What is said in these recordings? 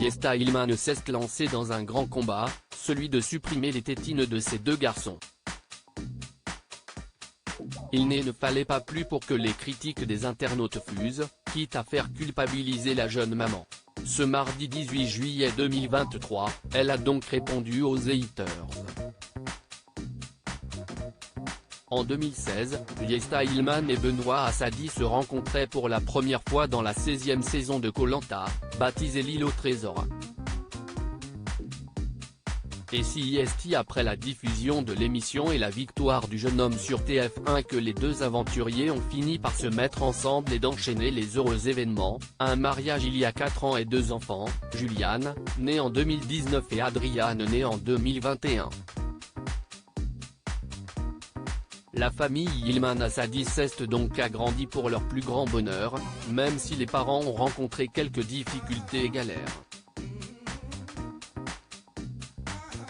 Yesta Ilman s'est lancé dans un grand combat, celui de supprimer les tétines de ses deux garçons. Il ne fallait pas plus pour que les critiques des internautes fusent, quitte à faire culpabiliser la jeune maman. Ce mardi 18 juillet 2023, elle a donc répondu aux haters. En 2016, Yesta Ilman et Benoît Assadi se rencontraient pour la première fois dans la 16e saison de Koh-Lanta, baptisée l'île au trésor. Et si est après la diffusion de l'émission et la victoire du jeune homme sur TF1 que les deux aventuriers ont fini par se mettre ensemble et d'enchaîner les heureux événements, un mariage il y a 4 ans et 2 enfants, Juliane, née en 2019 et Adriane née en 2021. La famille Ilman Assadi s'est donc agrandie pour leur plus grand bonheur, même si les parents ont rencontré quelques difficultés et galères.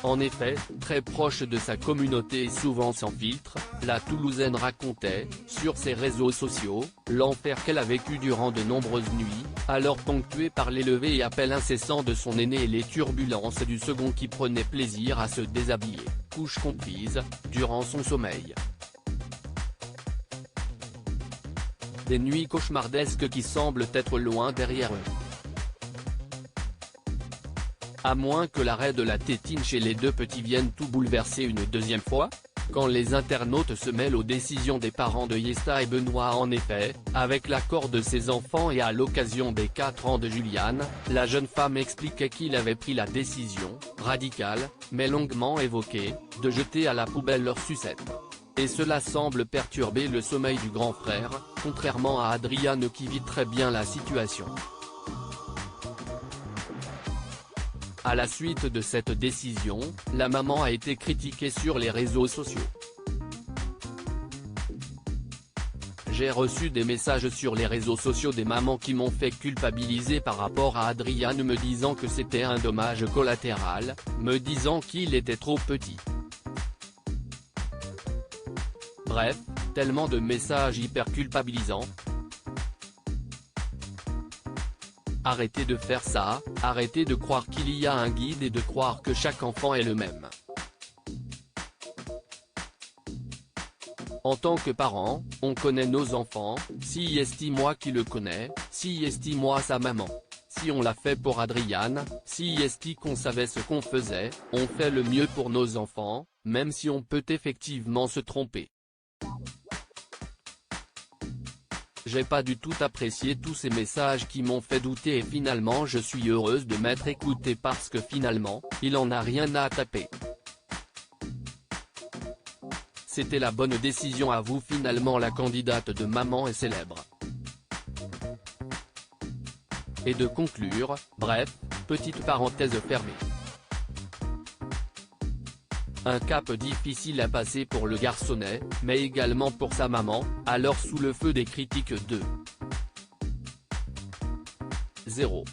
En effet, très proche de sa communauté et souvent sans filtre, la Toulousaine racontait, sur ses réseaux sociaux, l'enfer qu'elle a vécu durant de nombreuses nuits, alors ponctuées par les levées et appels incessants de son aîné et les turbulences du second qui prenait plaisir à se déshabiller, couche comprise, durant son sommeil. Des nuits cauchemardesques qui semblent être loin derrière eux. À moins que l'arrêt de la tétine chez les deux petits vienne tout bouleverser une deuxième fois, quand les internautes se mêlent aux décisions des parents de Yesta et Benoît. En effet, avec l'accord de ses enfants et à l'occasion des 4 ans de Juliane, la jeune femme expliquait qu'il avait pris la décision, radicale, mais longuement évoquée, de jeter à la poubelle leurs sucettes. Et cela semble perturber le sommeil du grand frère, contrairement à Adriane qui vit très bien la situation. À la suite de cette décision, la maman a été critiquée sur les réseaux sociaux. J'ai reçu des messages sur les réseaux sociaux des mamans qui m'ont fait culpabiliser par rapport à Adriane, me disant que c'était un dommage collatéral, me disant qu'il était trop petit. Bref, tellement de messages hyper culpabilisants. Arrêtez de faire ça, arrêtez de croire qu'il y a un guide et de croire que chaque enfant est le même. En tant que parent, on connaît nos enfants, si est moi qui le connais, si est moi sa maman. Si on l'a fait pour Adriane, si est qu'on savait ce qu'on faisait, on fait le mieux pour nos enfants, même si on peut effectivement se tromper. J'ai pas du tout apprécié tous ces messages qui m'ont fait douter et finalement je suis heureuse de m'être écoutée parce que finalement, il en a rien à taper. C'était la bonne décision à vous. Finalement la candidate de Maman est célèbre. Et de conclure, bref, petite parenthèse fermée. Un cap difficile à passer pour le garçonnet, mais également pour sa maman, alors sous le feu des critiques de 0.